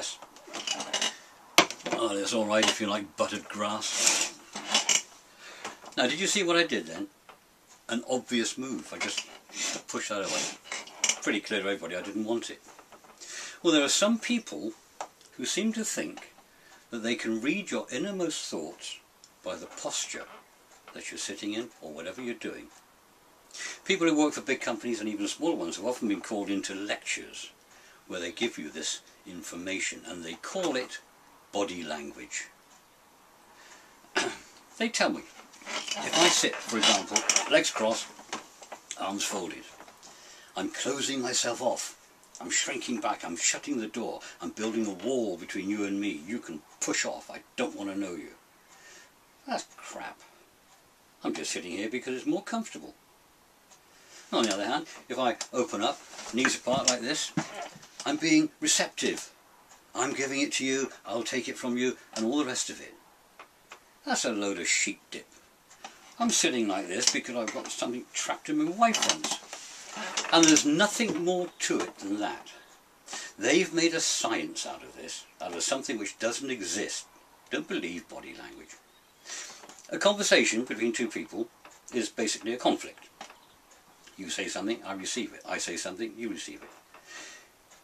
guess. Oh, that's alright if you like buttered grass. Now, did you see what I did then? An obvious move. I just pushed that away. Pretty clear to everybody I didn't want it. Well, there are some people who seem to think that they can read your innermost thoughts by the posture that you're sitting in or whatever you're doing. People who work for big companies and even smaller ones have often been called into lectures where they give you this information and they call it body language. They tell me, if I sit, for example, legs crossed, arms folded, I'm closing myself off, I'm shrinking back, I'm shutting the door, I'm building a wall between you and me, you can push off, I don't want to know you. That's crap. I'm just sitting here because it's more comfortable. On the other hand, if I open up, knees apart like this, I'm being receptive. I'm giving it to you, I'll take it from you, and all the rest of it. That's a load of sheep dip. I'm sitting like this because I've got something trapped in my wife fronts. And there's nothing more to it than that. They've made a science out of this, out of something which doesn't exist. Don't believe body language. A conversation between two people is basically a conflict. You say something, I receive it. I say something, you receive it.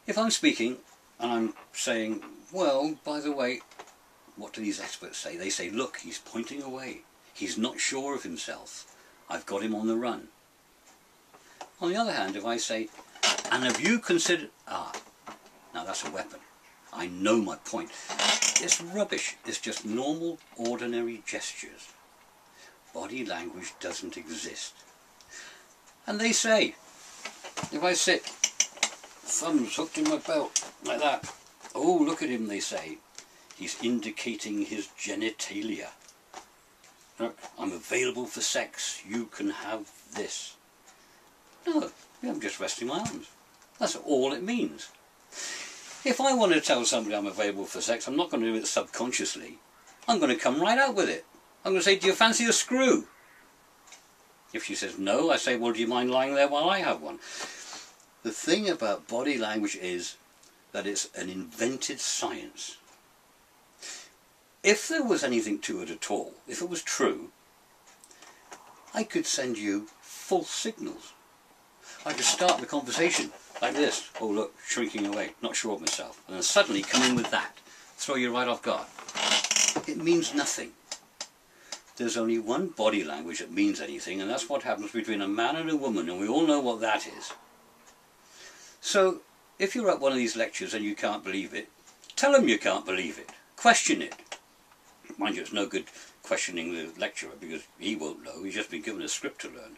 If I'm speaking and I'm saying, well, by the way, what do these experts say? They say, look, he's pointing away. He's not sure of himself. I've got him on the run. On the other hand, if I say, and have you considered... Ah, now that's a weapon. I know my point. It's rubbish. It's just normal, ordinary gestures. Body language doesn't exist. And they say, if I sit, thumbs hooked in my belt, like that. Oh, look at him, they say. He's indicating his genitalia. Look, I'm available for sex. You can have this. No, I'm just resting my arms. That's all it means. If I want to tell somebody I'm available for sex, I'm not going to do it subconsciously. I'm going to come right out with it. I'm going to say, do you fancy a screw? If she says no, I say, well, do you mind lying there while I have one? The thing about body language is that it's an invented science. If there was anything to it at all, if it was true, I could send you false signals. I could start the conversation like this. Oh look, shrinking away, not sure of myself. And then suddenly come in with that. Throw you right off guard. It means nothing. There's only one body language that means anything, and that's what happens between a man and a woman, and we all know what that is. So, if you're at one of these lectures and you can't believe it, tell them you can't believe it. Question it. Mind you, it's no good questioning the lecturer because he won't know. He's just been given a script to learn.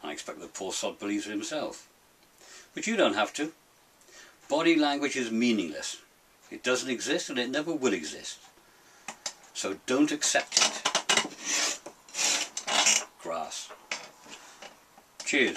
I expect the poor sod believes it himself. But you don't have to. Body language is meaningless. It doesn't exist and it never will exist. So don't accept it. Grass. Cheers.